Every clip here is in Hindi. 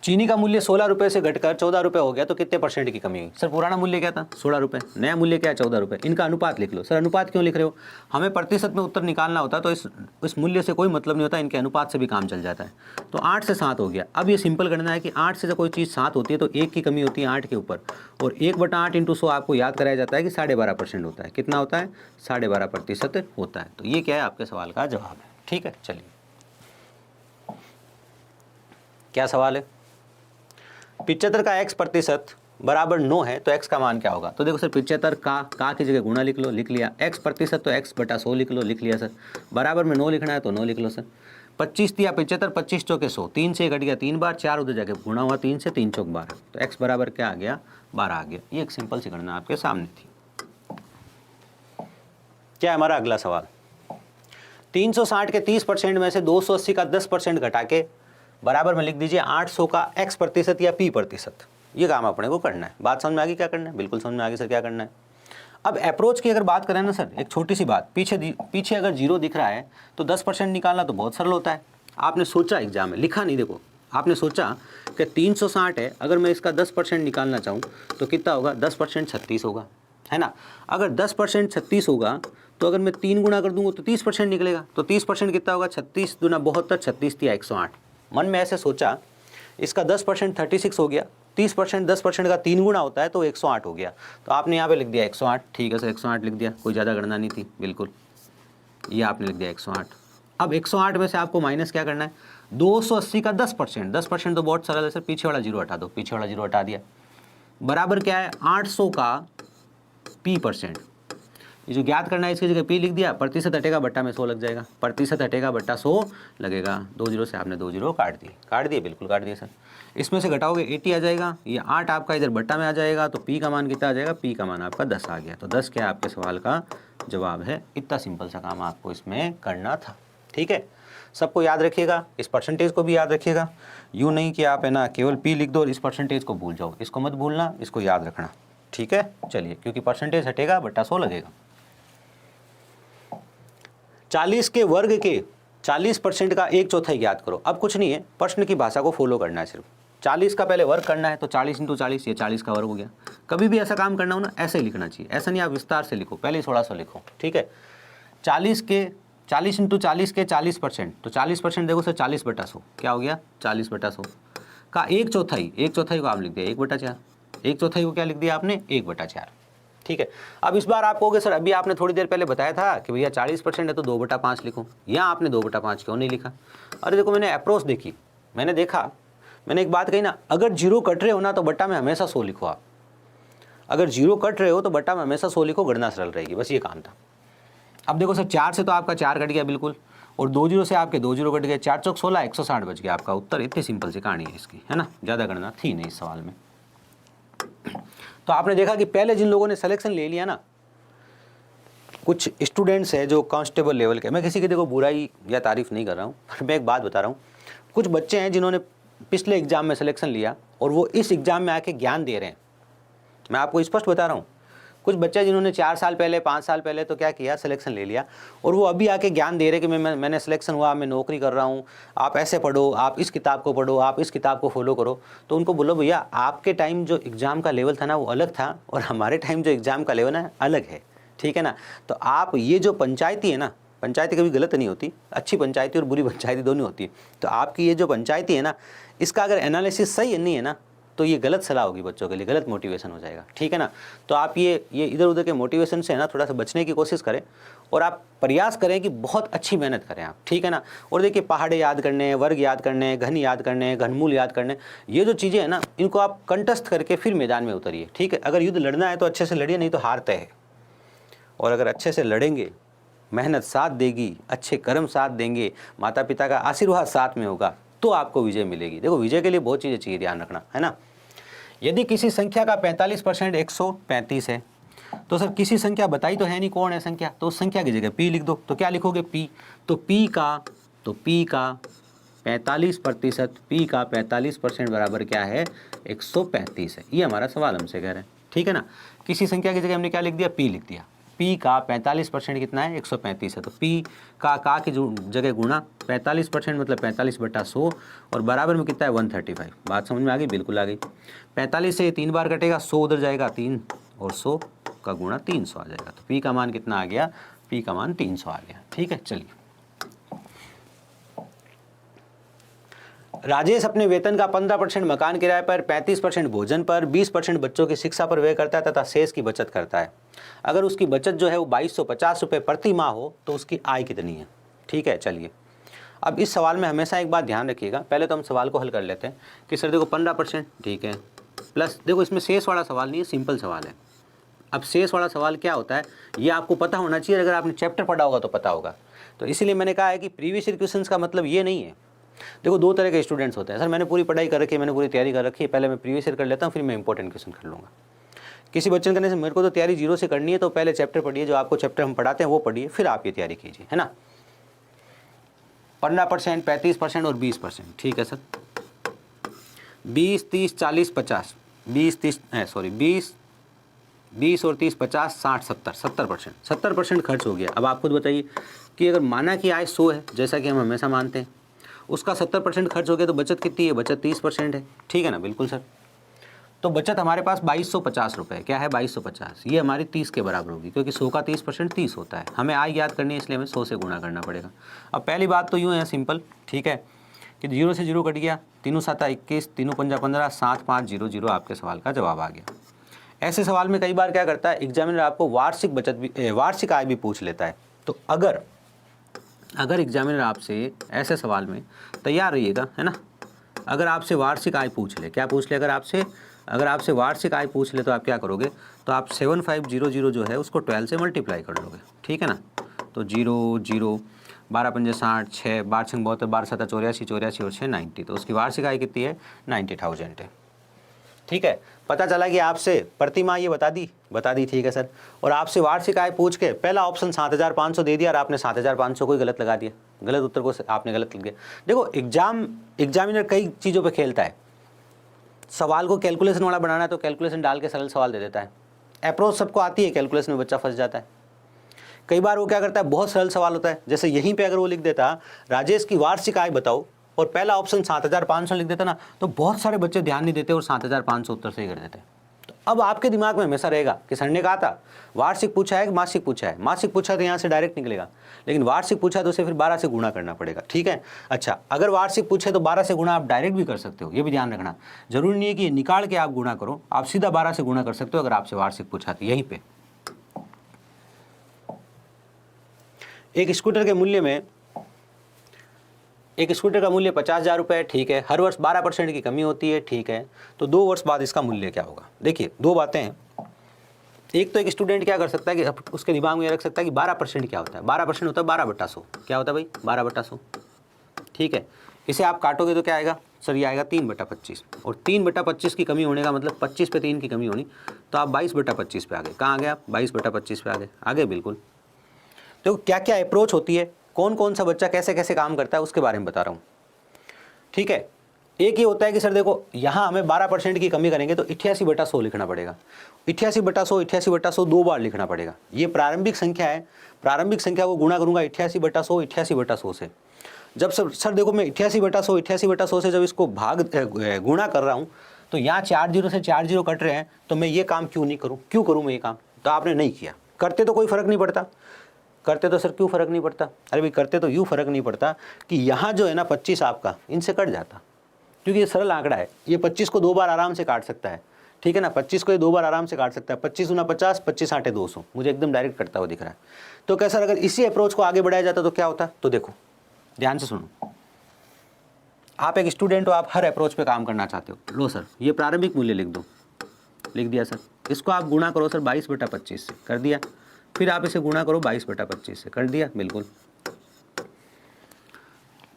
चीनी का मूल्य 16 रुपये से घटकर 14 रुपये हो गया तो कितने परसेंट की कमी हुई? सर पुराना मूल्य क्या था? 16 रुपये, नया मूल्य क्या है? 14 रुपये। इनका अनुपात लिख लो। सर अनुपात क्यों लिख रहे हो? हमें प्रतिशत में उत्तर निकालना होता तो इस मूल्य से कोई मतलब नहीं होता, इनके अनुपात से भी काम चल जाता है। तो 8 से 7 हो गया। अब ये सिंपल करना है कि 8 से जब कोई चीज़ 7 होती है तो 1 की कमी होती है 8 के ऊपर, और 1/8 × 100 आपको याद कराया जाता है कि 12.5% होता है। कितना होता है? 12.5% होता है। तो ये क्या है? आपके सवाल का जवाब है। ठीक है, चलिए क्या सवाल है? 75 का x प्रतिशत बराबर 9 है तो x का मान क्या होगा? तो देखो सर 75 का की जगह गुणा लिख लो, लिख लिया। x प्रतिशत तो x/100 लिख लो, लिख लिया सर। बराबर में 9 लिखना है तो 9 लिख लो सर। 25 दिया 75, 25 चौके 100, 3 से घट गया 3 बार, 4 उधर जाके गुणा हुआ 3 से, 3 चौक 12, तो x बराबर क्या आ गया? 12 आ गया। ये एक सिंपल सी गणना आपके सामने थी। क्या है हमारा अगला सवाल? 360 के 30% में से 280 का 10% घटा के बराबर में लिख दीजिए 800 का x प्रतिशत या p प्रतिशत। ये काम अपने को करना है। बात समझ में आ गई क्या करना है? बिल्कुल समझ में आ गई सर, क्या करना है। अब अप्रोच की अगर बात करें ना सर, एक छोटी सी बात, पीछे अगर 0 दिख रहा है तो 10% निकालना तो बहुत सरल होता है। आपने सोचा एग्जाम में, लिखा नहीं, देखो आपने सोचा कि 360 है, अगर मैं इसका 10% निकालना चाहूँ तो कितना होगा? 10% 36 होगा, है ना। अगर 10% 36 होगा तो अगर मैं 3 गुना कर दूंगा तो 30% निकलेगा। तो 30% कितना होगा? 36 दूना 72, 36 दिया 108। मन में ऐसे सोचा, इसका 10% 36 हो गया, 30% 10% का 3 गुना होता है तो 108 हो गया। तो आपने यहाँ पे लिख दिया 108। ठीक है सर, 108 लिख दिया, कोई ज़्यादा गणना नहीं थी, बिल्कुल ये आपने लिख दिया 108। अब 108 में से आपको माइनस क्या करना है? 280 का 10%, 10% तो बहुत सरल है सर, पीछे वाला 0 हटा दो, पीछे वाला 0 हटा दिया, बराबर क्या है? 800 का p%। ये जो ज्ञात करना है इसकी जगह p लिख दिया, प्रतिशत हटेगा बट्टा में 100 लग जाएगा, प्रतिशत हटेगा बट्टा 100 लगेगा। 2 0 से आपने 2 0 काट दिए, बिल्कुल काट दिए सर। इसमें से घटाओगे 80 आ जाएगा, ये 8 आपका इधर बट्टा में आ जाएगा, तो p का मान कितना आ जाएगा? p का मान आपका 10 आ गया। तो 10 क्या आपके सवाल का जवाब है। इतना सिंपल सा काम आपको इसमें करना था। ठीक है, सबको याद रखिएगा, इस परसेंटेज को भी याद रखिएगा। यूँ नहीं कि आप है ना केवल p लिख दो और इस परसेंटेज को भूल जाओ, इसको मत भूलना, इसको याद रखना। ठीक है, चलिए, क्योंकि परसेंटेज हटेगा बट्टा 100 लगेगा। 40 के वर्ग के 40% का 1/4 याद करो। अब कुछ नहीं है, प्रश्न की भाषा को फॉलो करना है सिर्फ। 40 का पहले वर्ग करना है तो 40 × 40, ये 40 का वर्ग हो गया। कभी भी ऐसा काम करना हो ना, ऐसे ही लिखना चाहिए, ऐसा नहीं आप विस्तार से लिखो, पहले ही थोड़ा सा लिखो। ठीक है, 40 × 40 के 40%, तो 40% देखो सर 40/100 क्या हो गया? 40/100 का 1/4, 1/4 को आप लिख दिया 1/4, 1/4 को क्या लिख दिया आपने? 1/4। ठीक है, अब इस बार आप कहोगे सर अभी आपने थोड़ी देर पहले बताया था कि भैया 40% है तो 2/5 लिखो, यहाँ आपने 2/5 क्यों नहीं लिखा? अरे देखो, मैंने अप्रोच देखी, मैंने देखा, मैंने एक बात कही ना, अगर 0 कट रहे हो ना तो बट्टा में हमेशा 100 लिखो आप। अगर 0 कट रहे हो तो बट्टा में हमेशा 100 लिखो, गणना सरल रहेगी, बस ये काम था। अब देखो सर 4 से तो आपका 4 कट गया बिल्कुल, और 2 0 से आपके 2 0 कट गए, 4 चौक 16, 160 बच गया आपका उत्तर। इतनी सिंपल सी कहानी है इसकी, है ना, ज़्यादा गणना थी नहीं इस सवाल में। तो आपने देखा कि पहले जिन लोगों ने सिलेक्शन ले लिया ना, कुछ स्टूडेंट्स है जो कांस्टेबल लेवल के, मैं किसी की देखो बुराई या तारीफ नहीं कर रहा हूँ, पर मैं एक बात बता रहा हूँ, कुछ बच्चे हैं जिन्होंने पिछले एग्जाम में सिलेक्शन लिया और वो इस एग्जाम में आके ज्ञान दे रहे हैं। मैं आपको स्पष्ट बता रहा हूँ, कुछ बच्चे जिन्होंने 4 साल पहले 5 साल पहले तो क्या किया, सिलेक्शन ले लिया, और वो अभी आके ज्ञान दे रहे कि मैंने सिलेक्शन हुआ, मैं नौकरी कर रहा हूँ, आप ऐसे पढ़ो, आप इस किताब को पढ़ो, आप इस किताब को फॉलो करो। तो उनको बोलो भैया आपके टाइम जो एग्ज़ाम का लेवल था ना वो अलग था, और हमारे टाइम जो एग्ज़ाम का लेवल है अलग है। ठीक है ना, तो आप ये जो पंचायती है ना, पंचायती कभी गलत नहीं होती, अच्छी पंचायती और बुरी पंचायती दोनों होती है। तो आपकी ये जो पंचायती है ना, इसका अगर एनालिसिस सही नहीं है ना तो ये गलत सलाह होगी बच्चों के लिए, गलत मोटिवेशन हो जाएगा। ठीक है ना, तो आप ये इधर उधर के मोटिवेशन से है ना थोड़ा सा बचने की कोशिश करें, और आप प्रयास करें कि बहुत अच्छी मेहनत करें आप। ठीक है ना, और देखिए पहाड़े याद करने, वर्ग याद करने, घन याद करने, घनमूल याद करने, ये जो चीज़ें हैं ना इनको आप कंठस्थ करके फिर मैदान में उतरिए। ठीक है, अगर युद्ध लड़ना है तो अच्छे से लड़िए, नहीं तो हारते हैं। और अगर अच्छे से लड़ेंगे, मेहनत साथ देगी, अच्छे कर्म साथ देंगे, माता पिता का आशीर्वाद साथ में होगा, तो आपको विजय मिलेगी। देखो विजय के लिए बहुत चीज़ें चाहिए, ध्यान रखना, है ना। यदि किसी संख्या का 45% 135 है, तो सर किसी संख्या बताई तो है नहीं कौन है संख्या, तो उस संख्या की जगह p लिख दो। तो क्या लिखोगे? p। तो p का 45%, p का 45% बराबर क्या है? 135 है। ये हमारा सवाल हमसे कह रहे हैं। ठीक है ना, किसी संख्या की जगह हमने क्या लिख दिया? p लिख दिया। P का 45% कितना है, 135 है। तो P का की जो जगह गुणा 45% मतलब 45/100 और बराबर में कितना है 135। बात समझ में आ गई? बिल्कुल आ गई। 45 से ये 3 बार कटेगा, 100 उधर जाएगा 3 और 100 का गुणा 300 आ जाएगा। तो P का मान कितना आ गया, P का मान 300 आ गया। ठीक है, चलिए। राजेश अपने वेतन का 15% मकान किराए पर, 35% भोजन पर, 20% बच्चों की शिक्षा पर व्यय करता है तथा शेष की बचत करता है। अगर उसकी बचत जो है वो 2250 रुपये प्रति माह हो तो उसकी आय कितनी है? ठीक है, चलिए। अब इस सवाल में हमेशा एक बात ध्यान रखिएगा, पहले तो हम सवाल को हल कर लेते हैं कि सर देखो 15%, ठीक है, प्लस देखो इसमें शेष वाला सवाल नहीं है, सिंपल सवाल है। अब शेष वाला सवाल क्या होता है ये आपको पता होना चाहिए, अगर आपने चैप्टर पढ़ा होगा तो पता होगा। तो इसीलिए मैंने कहा है कि प्रीवियस ईयर क्वेश्चंस का मतलब ये नहीं है। देखो दो तरह के स्टूडेंट्स होते हैं, सर मैंने पूरी पढ़ाई कर रखी है, मैंने पूरी तैयारी कर रखी है, पहले मैं प्रीवियस ईयर कर लेता हूँ फिर मैं इंपॉर्टेंट क्वेश्चन कर लूँगा। किसी बच्चे करने से मेरे को तो तैयारी जीरो से करनी है, तो पहले चैप्टर पढ़िए, जो आपको चैप्टर हम पढ़ाते हैं वो पढ़िए, फिर आप ये तैयारी कीजिए, है ना। 15%, 35% और 20%, ठीक है सर। 20, 30, 40, 50, 20 और 30, 50, 60, 70%, 70% खर्च हो गया। अब आप खुद बताइए कि अगर माना कि आय 100 है, जैसा कि हम हमेशा मानते हैं, उसका 70% खर्च हो गया तो बचत कितनी है? बचत 30% है, ठीक है ना। बिल्कुल सर। तो बचत हमारे पास 2250 रुपये, क्या है 2250, ये हमारी 30 के बराबर होगी, क्योंकि 100 का 30% 30 होता है। हमें आय याद करनी है इसलिए हमें 100 से गुणा करना पड़ेगा। अब पहली बात तो यूँ है सिंपल, ठीक है, कि 0 से 0 कट गया, 3 7 21, 3 5 15, 7 5 0 0, आपके सवाल का जवाब आ गया। ऐसे सवाल में कई बार क्या करता है एग्जामिनर, आपको वार्षिक बचत भी वार्षिक आय भी पूछ लेता है। तो अगर एग्जामिनर आपसे ऐसे सवाल में, तैयार रहिएगा, है ना, अगर आपसे वार्षिक आय पूछ ले, क्या पूछ ले, अगर आपसे वार्षिक आय पूछ ले तो आप क्या करोगे, तो आप 7500 जो है उसको 12 से मल्टीप्लाई कर लोगे, ठीक है ना। तो 0 0, 12 पंजे 60, 6 12 6 72, 12 7 84, 84 और 6 90, तो उसकी वार्षिक आय कितनी है? 90,000 है, ठीक है। पता चला कि आपसे प्रति माह ये बता दी, ठीक है सर। और आपसे वार्षिक आय पूछ के पहला ऑप्शन 7500 दे दिया और आपने 7500 को ही गलत लगा दिया, गलत उत्तर को आपने गलत लिख दिया। देखो एग्जामिनर कई चीज़ों पे खेलता है। सवाल को कैलकुलेशन वाला बनाना है तो कैलकुलेशन डाल के सरल सवाल दे देता है। अप्रोच सबको आती है, कैलकुलेशन में बच्चा फंस जाता है। कई बार वो क्या करता है, बहुत सरल सवाल होता है, जैसे यहीं पे अगर वो लिख देता राजेश की वार्षिक आय बताओ और पहला ऑप्शन 7500 लिख देता ना, तो बहुत सारे बच्चे ध्यान नहीं देते और 7500 उत्तर सही कर देते। तो अब आपके दिमाग में हमेशा रहेगा कि सर ने कहा था वार्षिक पूछा है कि मासिक पूछा है, मासिक पूछा तो यहाँ से डायरेक्ट निकलेगा, लेकिन वार्षिक पूछा तो उसे फिर 12 से गुणा करना पड़ेगा, ठीक है। अच्छा, अगर वार्षिक पूछे तो 12 से गुणा आप डायरेक्ट भी कर सकते हो, ये भी ध्यान रखना। जरूरी नहीं है कि निकाल के आप गुणा करो, आप सीधा 12 से गुणा कर सकते हो अगर आपसे वार्षिक पूछा तो। यहीं पे एक स्कूटर का मूल्य 50,000 रुपये है, ठीक है। हर वर्ष 12% की कमी होती है, ठीक है। तो 2 वर्ष बाद इसका मूल्य क्या होगा? देखिए दो बातें हैं। एक तो एक स्टूडेंट क्या कर सकता है कि उसके दिमाग में रख सकता है कि 12% क्या होता है। 12% होता है 12/100। क्या होता है भाई? 12/100, ठीक है। इसे आप काटोगे तो क्या आएगा सर? ये आएगा 3/25, और 3/25 की कमी होने का मतलब 25 पे 3 की कमी होनी, तो आप 22/25 पे आ गए। कहाँ आ गए आप? 22/25 पे आ गए, बिल्कुल। तो क्या क्या अप्रोच होती है, कौन कौन सा बच्चा कैसे कैसे काम करता है, उसके बारे में बता रहा हूँ, ठीक है। एक ये होता है कि सर देखो यहाँ हमें 12% की कमी करेंगे तो 88/100 लिखना पड़ेगा। 88/100 2 बार लिखना पड़ेगा। ये प्रारंभिक संख्या है, प्रारंभिक संख्या को गुणा करूंगा 88/100 से। जब सर देखो मैं 88/100 से जब इसको गुणा कर रहा हूँ तो यहाँ 4 0 से 4 0 कट रहे हैं, तो मैं ये काम क्यों करूँ मैं ये काम? तो आपने नहीं किया। करते तो कोई फर्क नहीं पड़ता, करते तो सर क्यों फ़र्क नहीं पड़ता? अरे भाई करते तो यूँ फ़र्क नहीं पड़ता कि यहाँ जो है ना 25 आपका इनसे कट जाता, क्योंकि ये सरल आंकड़ा है। ये 25 को 2 बार आराम से काट सकता है, ठीक है ना। 25 को ये 2 बार आराम से काट सकता है। 25 × 50, 25 8 200, मुझे एकदम डायरेक्ट कटता हुआ दिख रहा है। तो क्या सर अगर इसी अप्रोच को आगे बढ़ाया जाता तो क्या होता? तो देखो ध्यान से सुनो, आप एक स्टूडेंट हो, आप हर अप्रोच पे काम करना चाहते हो। लो सर ये प्रारंभिक मूल्य लिख दो, लिख दिया सर। इसको आप गुणा करो सर 22/25 से, कर दिया। फिर आप इसे गुणा करो 22/25 से, कर दिया, बिल्कुल।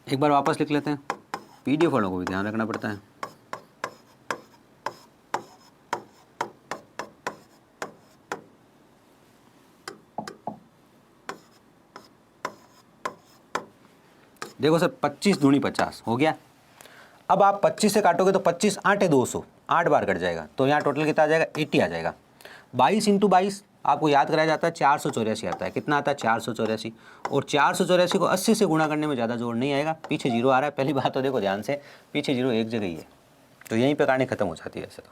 एक बार वापस लिख लेते हैं, पीडीएफ वालों को भी ध्यान रखना पड़ता है। देखो सर 25 दूनी 50 हो गया। अब आप 25 से काटोगे तो 25 8 200, 8 बार कट जाएगा, तो यहाँ टोटल कितना आ जाएगा? 80 आ जाएगा। 22 × 22 आपको याद कराया जाता है 484 आता है। कितना आता है? 484। और 484 को 80 से गुणा करने में ज़्यादा जोर नहीं आएगा। पीछे जीरो आ रहा है, पहली बात तो देखो ध्यान से, पीछे जीरो एक जगह ही है, तो यहीं पे कहानी खत्म हो जाती है ऐसे तो,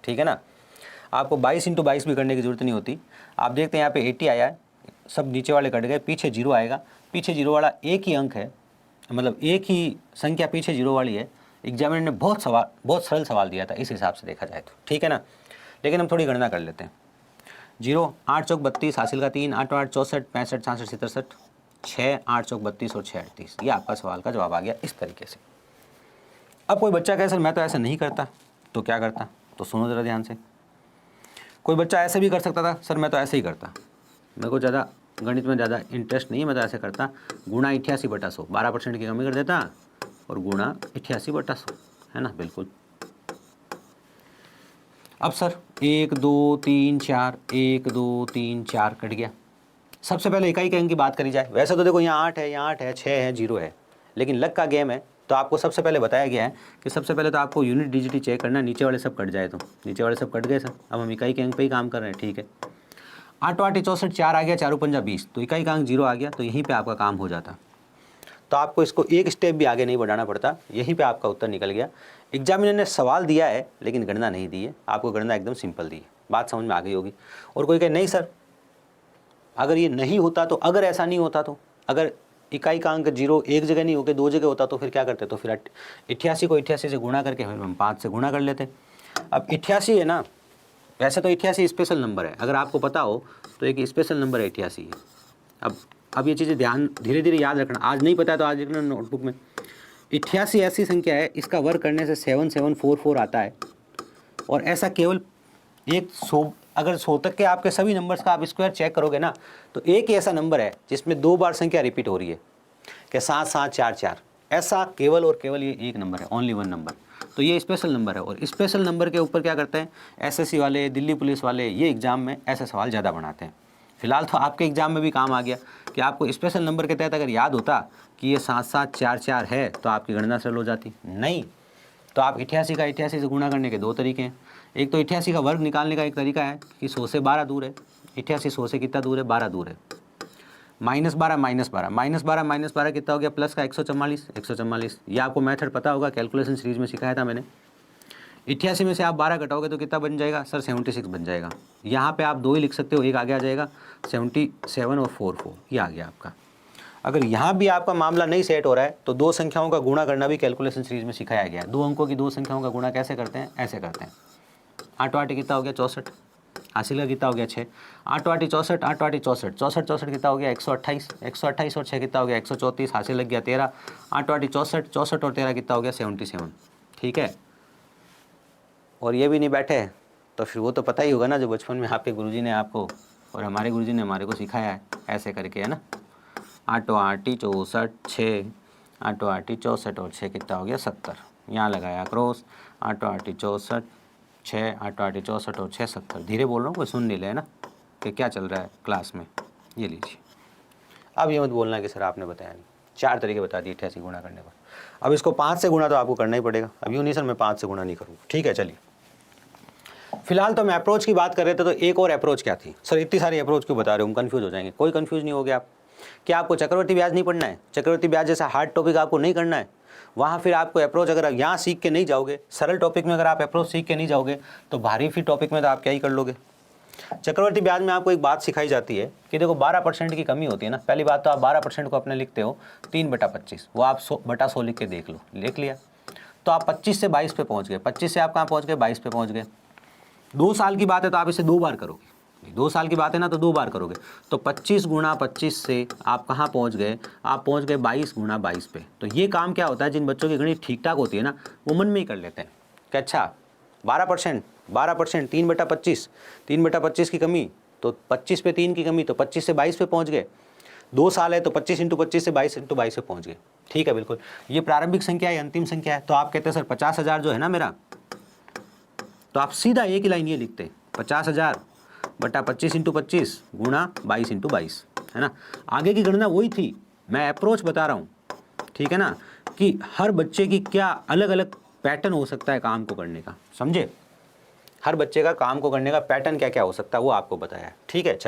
ठीक है ना। आपको 22 × 22 भी करने की जरूरत नहीं होती। आप देखते हैं यहाँ पे 80 आया है, सब नीचे वाले कट गए, पीछे जीरो आएगा। पीछे जीरो वाला एक ही अंक है, मतलब एक ही संख्या पीछे जीरो वाली है। एग्जामिनर ने बहुत सरल सवाल दिया था इस हिसाब से देखा जाए तो, ठीक है ना। लेकिन हम थोड़ी गणना कर लेते हैं। 0 8 चौक 32, हासिल का 3, 8 8 64, 65 66 67, 6 8 चौक 32 और 6 38। ये आपका सवाल का जवाब आ गया इस तरीके से। अब कोई बच्चा कहे सर मैं तो ऐसा नहीं करता, तो क्या करता? तो सुनो ज़रा ध्यान से। कोई बच्चा ऐसे भी कर सकता था, सर मैं तो ऐसे ही करता, मेरे को ज़्यादा गणित में ज़्यादा इंटरेस्ट नहीं है, मैं तो ऐसे करता, गुणा 88/100, 12% की कमी कर देता और गुणा 88/100, है ना, बिल्कुल। अब सर 1 2 3 4, 1 2 3 4 कट गया। सबसे पहले इकाई के अंक की बात करी जाए, वैसे तो देखो यहाँ 8 है, यहाँ 8 है, 6 है, 0 है, लेकिन लक का गेम है, तो आपको सबसे पहले बताया गया है कि सबसे पहले तो आपको यूनिट डिजिट चेक करना है, नीचे वाले सब कट जाए तो। नीचे वाले सब कट गए सर, अब हम इकाई के अंक पे ही काम कर रहे हैं, ठीक है। 8 8 64, 4 आ गया, 4 5 20, तो इकाई का अंक 0 आ गया, तो यहीं पे आपका काम हो जाता। तो आपको इसको एक स्टेप भी आगे नहीं बढ़ाना पड़ता, यहीं पे आपका उत्तर निकल गया। एग्जामिनर ने सवाल दिया है लेकिन गणना नहीं दी है, आपको गणना एकदम सिंपल दी है। बात समझ में आ गई होगी। और कोई कहे नहीं सर अगर ये नहीं होता तो, अगर ऐसा नहीं होता तो, अगर इकाई का अंक 0 एक जगह नहीं होकर 2 जगह होता तो फिर क्या करते? तो फिर 88 को 88 से गुणा करके फिर हम 5 से गुणा कर लेते। अब 88 है ना, वैसे तो 88 स्पेशल नंबर है, अगर आपको पता हो तो एक स्पेशल नंबर है 88 है। अब ये चीज़ें ध्यान धीरे धीरे याद रखना, आज नहीं पता है तो आज लिखना नोटबुक में। 88 ऐसी संख्या है, इसका वर्ग करने से 7744 आता है। और ऐसा केवल एक 100, अगर 100 तक के आपके सभी नंबर्स का आप स्क्वायर चेक करोगे ना, तो एक ही ऐसा नंबर है जिसमें 2 बार संख्या रिपीट हो रही है कि 7 7 4 4, ऐसा केवल और केवल ये एक नंबर है, ओनली वन नंबर। तो ये स्पेशल नंबर है, और स्पेशल नंबर के ऊपर क्या करते हैं एसएससी वाले, दिल्ली पुलिस वाले, ये एग्ज़ाम में ऐसे सवाल ज़्यादा बनाते हैं। फिलहाल तो आपके एग्ज़ाम में भी काम आ गया कि आपको स्पेशल नंबर के तहत अगर याद होता कि ये 7 7 4 4 है तो आपकी गणना सरल हो जाती। नहीं तो आप 88 का 88 से गुणा करने के 2 तरीके हैं। एक तो 88 का वर्ग निकालने का एक तरीका है कि 100 से 12 दूर है। 88 100 से कितना दूर है? 12 दूर है। -12 -12 -12 कितना हो गया? प्लस का 144 144। ये आपको मेथड पता होगा, कैलकुलेशन सीरीज में सिखाया था मैंने। 88 में से आप 12 घटाओगे तो कितना बन जाएगा सर? 76 बन जाएगा। यहाँ पे आप 2 ही लिख सकते हो, एक आगे आ जाएगा 77 और 44, ये आ गया आपका। अगर यहाँ भी आपका मामला नहीं सेट हो रहा है तो 2 संख्याओं का गुणा करना भी कैलकुलेशन सीरीज में सिखाया गया है। 2 अंकों की 2 संख्याओं का गुणा कैसे करते हैं? ऐसे करते हैं। 8 8 कितना हो गया? 64। हासिल का कितना हो गया? 6। 8 8 64, 8 8 64, 64 64 कितना हो गया? 128। 128 और 6 कितना हो गया? 134। हासिल लग गया 13। 8 8 64, 64 और 13 कितना हो गया? 77। ठीक है। और ये भी नहीं बैठे तो फिर वो तो पता ही होगा ना, जो बचपन में आपके गुरुजी ने आपको और हमारे गुरुजी ने हमारे को सिखाया है, ऐसे करके, है ना। 8 8 64 6, 8 8 64 और 6 कितना हो गया? 70। यहाँ लगाया क्रॉस। 8 8 64 6, 8 8 64 और 6 70। धीरे बोल रहा हूँ, कोई सुन नहीं ले ना कि क्या चल रहा है क्लास में। ये लीजिए। अब ये मत बोलना कि सर आपने बताया नहीं। 4 तरीके बता दिए 88 गुणा करने पर। अब इसको 5 से गुणा तो आपको करना ही पड़ेगा। अब यूँ नहीं सर मैं 5 से गुणा नहीं करूँगा। ठीक है, चलिए। फिलहाल तो हम अप्रोच की बात कर रहे थे, तो एक और अप्रोच क्या थी? सर इतनी सारी अप्रोच क्यों बता रहे हो, हम कंफ्यूज हो जाएंगे। कोई कंफ्यूज नहीं हो गया आप। क्या आपको चक्रवर्ती ब्याज नहीं पढ़ना है? चक्रवर्ती ब्याज जैसा हार्ड टॉपिक आपको नहीं करना है। वहाँ फिर आपको अप्रोच अगर यहाँ सीख के नहीं जाओगे, सरल टॉपिक में अगर आप अप्रोच सीख के नहीं जाओगे तो भारी फिर टॉपिक में तो आप क्या ही कर लोगे। चक्रवर्ती ब्याज में आपको एक बात सिखाई जाती है कि देखो 12% की कमी होती है ना। पहली बात तो आप 12% को अपने लिखते हो 3/25, वो आप 100/100 लिख के देख लो। लिख लिया तो आप 25 से 22 पे पहुँच गए। 25 से आप कहाँ पहुँच गए? 22 पे पहुँच गए। 2 साल की बात है तो आप इसे 2 बार करोगे। 2 साल की बात है ना, तो 2 बार करोगे तो 25 गुणा 25 से आप कहाँ पहुँच गए? आप पहुँच गए 22 गुणा 22 पे। तो ये काम क्या होता है, जिन बच्चों की गणित ठीक ठाक होती है ना, वो मन में ही कर लेते हैं कि अच्छा 12%, 3/25, 3/25 की कमी तो 25 पे 3 की कमी, तो 25 से 22 पे पहुँच गए। 2 साल है तो 25 × 25 से 22 × 22 पे पहुँच गए। ठीक है, बिल्कुल। ये प्रारंभिक संख्या है, अंतिम संख्या है। तो आप कहते हैं सर 50,000 जो है ना मेरा, तो आप सीधा एक ही लाइन ये लिखते 50,000 बटा 25 × 25 गुणा 22 × 22, है ना। आगे की गणना वही थी, मैं अप्रोच बता रहा हूँ, ठीक है ना, कि हर बच्चे की क्या अलग अलग पैटर्न हो सकता है काम को करने का, समझे। हर बच्चे का काम को करने का पैटर्न क्या क्या हो सकता है वो आपको बताया है। ठीक है।